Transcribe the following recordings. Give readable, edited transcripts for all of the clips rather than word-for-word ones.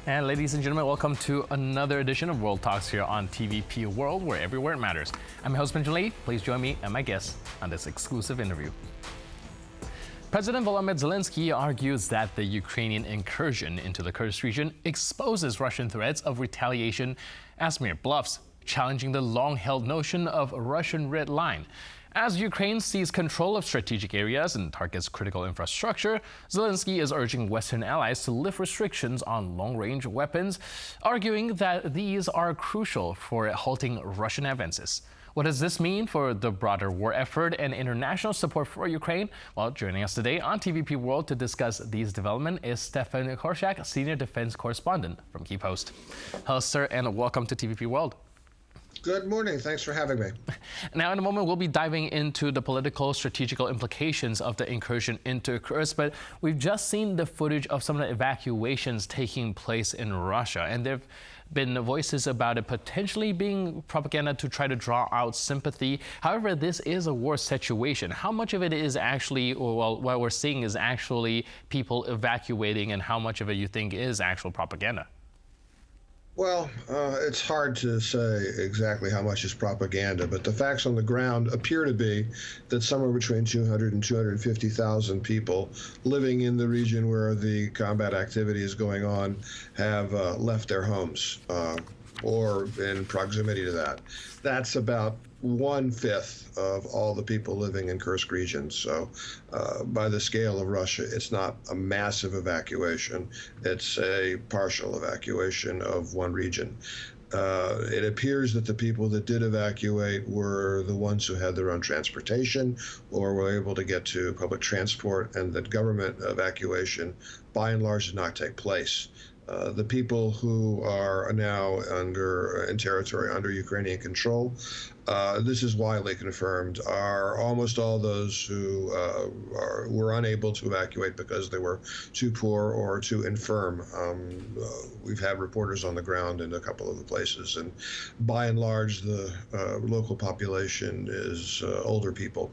And ladies and gentlemen, welcome to another edition of World Talks here on TVP World, where everywhere it matters. I'm your host, Benjamin Lee. Please join me and my guests on this exclusive interview. President Volodymyr Zelenskyy argues that the Ukrainian incursion into the Kursk region exposes Russian threats of retaliation as mere bluffs, challenging the long-held notion of a Russian red line. As Ukraine seizes control of strategic areas and targets critical infrastructure, Zelenskyy is urging Western allies to lift restrictions on long-range weapons, arguing that these are crucial for halting Russian advances. What does this mean for the broader war effort and international support for Ukraine? Well, joining us today on TVP World to discuss these developments is Stefan Korshak, Senior Defense Correspondent from Kyiv Post. Hello, sir, and welcome to TVP World. Good morning. Thanks for having me. Now, in a moment, we'll be diving into the political, strategical implications of the incursion into Kursk, but we've just seen the footage of some of the evacuations taking place in Russia, and there have been voices about it potentially being propaganda to try to draw out sympathy. However, this is a war situation. How much of it is actually, well, what we're seeing is actually people evacuating, and how much of it you think is actual propaganda? Well, it's hard to say exactly how much is propaganda, but the facts on the ground appear to be that somewhere between 200 and 250,000 people living in the region where the combat activity is going on have left their homes or in proximity to that. That's about 1/5 of all the people living in Kursk region. So by the scale of Russia, it's not a massive evacuation. It's a partial evacuation of one region. It appears that the people that did evacuate were the ones who had their own transportation or were able to get to public transport, and that government evacuation, by and large, did not take place. The people who are now in territory under Ukrainian control, this is widely confirmed, are almost all those who were unable to evacuate because they were too poor or too infirm. We've had reporters on the ground in a couple of the places, and by and large, the local population is older people.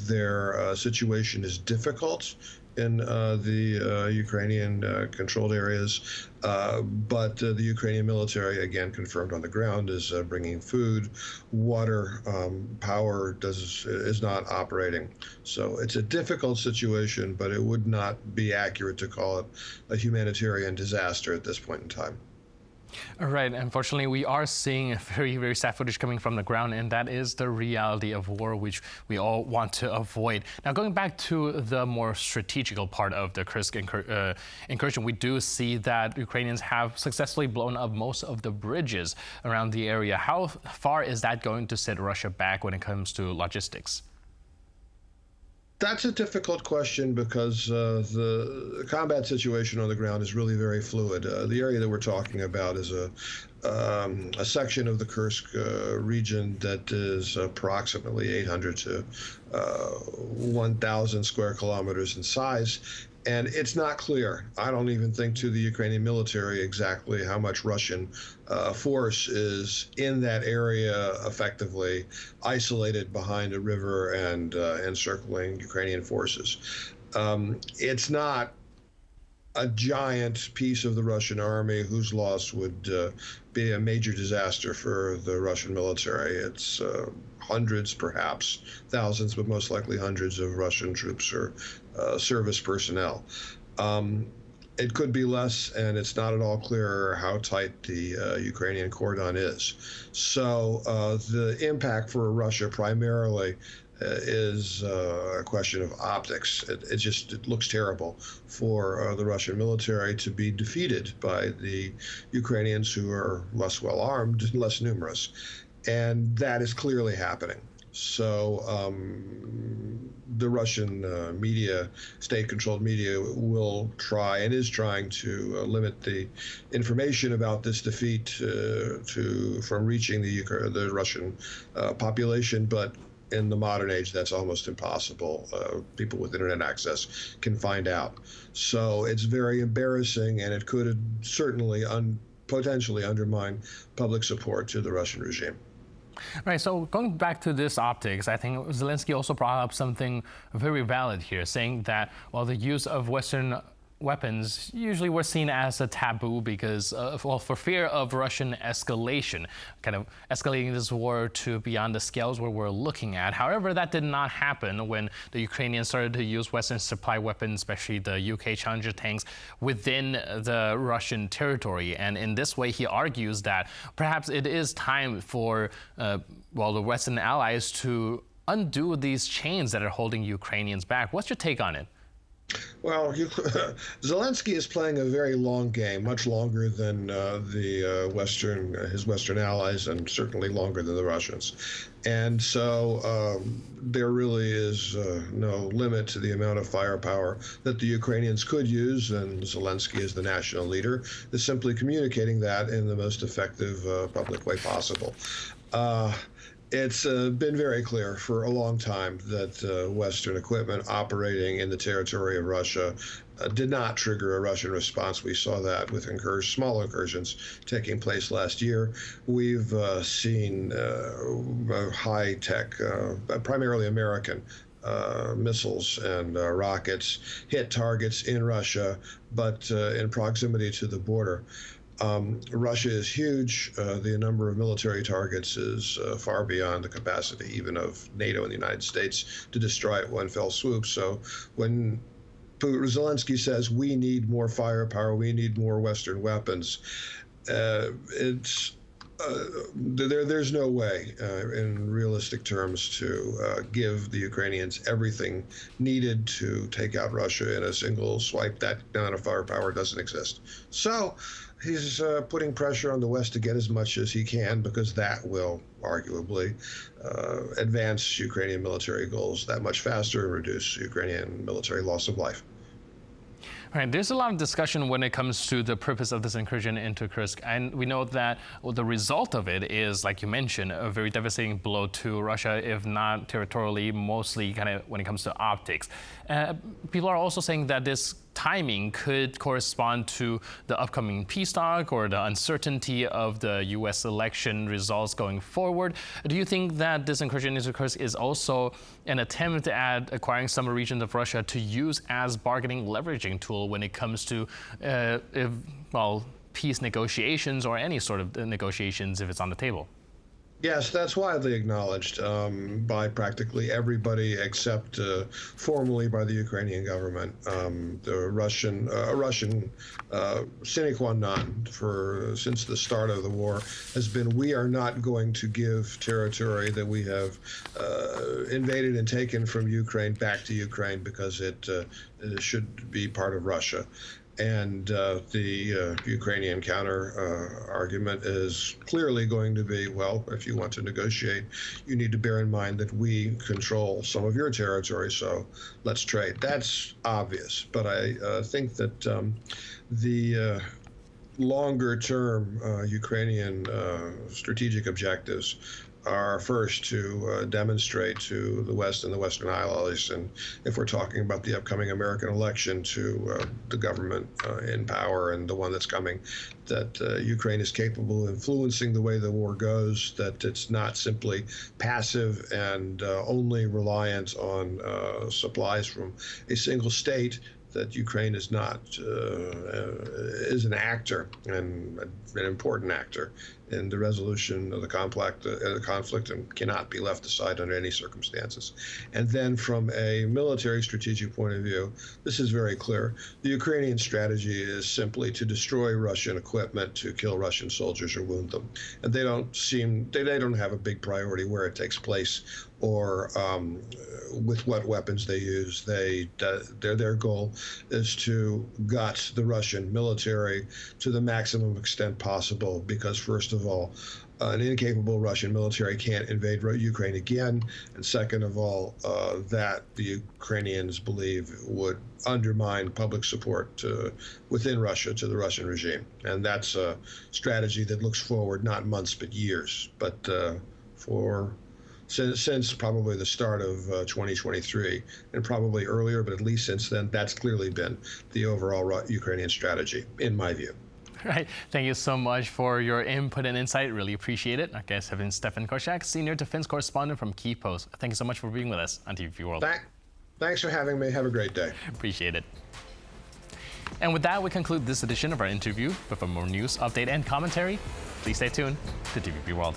Their situation is difficult in the Ukrainian controlled areas, but the Ukrainian military, again confirmed on the ground, is bringing food, water, power is not operating. So it's a difficult situation, but it would not be accurate to call it a humanitarian disaster at this point in time. All right. Unfortunately, we are seeing very, very sad footage coming from the ground, and that is the reality of war, which we all want to avoid. Now, going back to the more strategical part of the Kursk incursion, we do see that Ukrainians have successfully blown up most of the bridges around the area. How far is that going to set Russia back when it comes to logistics? That's a difficult question because the combat situation on the ground is really very fluid. The area that we're talking about is a section of the Kursk region that is approximately 800 to 1,000 square kilometers in size. And it's not clear, I don't even think to the Ukrainian military, exactly how much Russian force is in that area, effectively isolated behind a river and encircling Ukrainian forces. It's not a giant piece of the Russian army whose loss would be a major disaster for the Russian military. It's hundreds, perhaps thousands, but most likely hundreds of Russian troops or service personnel. It could be less, and it's not at all clear how tight the Ukrainian cordon is. So the impact for Russia primarily is a question of optics. It looks terrible for the Russian military to be defeated by the Ukrainians, who are less well armed and less numerous. And that is clearly happening. So the Russian media, state-controlled media, will try and is trying to limit the information about this defeat from reaching the Russian population. But in the modern age, that's almost impossible. People with internet access can find out. So it's very embarrassing, and it could certainly potentially undermine public support to the Russian regime. Right, so going back to this optics, I think Zelenskyy also brought up something very valid here, saying that, well, the use of Western weapons usually were seen as a taboo because, well, for fear of Russian escalation, kind of escalating this war to beyond the scales where we're looking at. However, that did not happen when the Ukrainians started to use Western supply weapons, especially the UK Challenger tanks, within the Russian territory. And in this way, he argues that perhaps it is time for, well, the Western allies to undo these chains that are holding Ukrainians back. What's your take on it? Well, Zelenskyy is playing a very long game, much longer than his Western allies, and certainly longer than the Russians. And so there really is no limit to the amount of firepower that the Ukrainians could use, and Zelenskyy, as the national leader, is simply communicating that in the most effective public way possible. It's been very clear for a long time that Western equipment operating in the territory of Russia did not trigger a Russian response. We saw that with small incursions taking place last year. We've seen high-tech, primarily American, missiles and rockets hit targets in Russia, but in proximity to the border. Russia is huge. The number of military targets is far beyond the capacity even of NATO and the United States to destroy it one fell swoop. So when Zelenskyy says we need more firepower, we need more Western weapons, there's no way in realistic terms to give the Ukrainians everything needed to take out Russia in a single swipe. That amount of firepower doesn't exist. So he's putting pressure on the West to get as much as he can, because that will arguably advance Ukrainian military goals that much faster and reduce Ukrainian military loss of life. All right, there's a lot of discussion when it comes to the purpose of this incursion into Kursk, and we know that the result of it is, like you mentioned, a very devastating blow to Russia, if not territorially, mostly kind of when it comes to optics. People are also saying that this timing could correspond to the upcoming peace talk or the uncertainty of the U.S. election results going forward. Do you think that this incursion into Kursk is also an attempt at acquiring some regions of Russia to use as bargaining leveraging tool when it comes to, peace negotiations or any sort of negotiations if it's on the table? Yes, that's widely acknowledged by practically everybody except formally by the Ukrainian government. The Russian sine qua non since the start of the war has been, we are not going to give territory that we have invaded and taken from Ukraine back to Ukraine because it should be part of Russia. And the Ukrainian counter argument is clearly going to be, well, if you want to negotiate, you need to bear in mind that we control some of your territory, so let's trade. That's obvious, but I think that the longer-term Ukrainian strategic objectives are first to demonstrate to the West and the Western allies, and if we're talking about the upcoming American election, to the government in power and the one that's coming, that Ukraine is capable of influencing the way the war goes, that it's not simply passive and only reliant on supplies from a single state, that Ukraine is not is an actor, and an important actor in the resolution of the conflict, and cannot be left aside under any circumstances. And then from a military strategic point of view, this is very clear. The Ukrainian strategy is simply to destroy Russian equipment, to kill Russian soldiers or wound them. And they don't have a big priority where it takes place or with what weapons they use. Their goal is to gut the Russian military to the maximum extent possible, because first of all, an incapable Russian military can't invade Ukraine again, and second of all, that the Ukrainians believe would undermine public support within Russia to the Russian regime. And that's a strategy that looks forward not months but years, but since probably the start of 2023, and probably earlier, but at least since then, that's clearly been the overall Ukrainian strategy, in my view. Right. Thank you so much for your input and insight. Really appreciate it. Our guest has been Stefan Korshak, Senior Defense Correspondent from Kyiv Post. Thank you so much for being with us on TVP World. Thanks for having me. Have a great day. Appreciate it. And with that, we conclude this edition of our interview. But for more news, update, and commentary, please stay tuned to TVP World.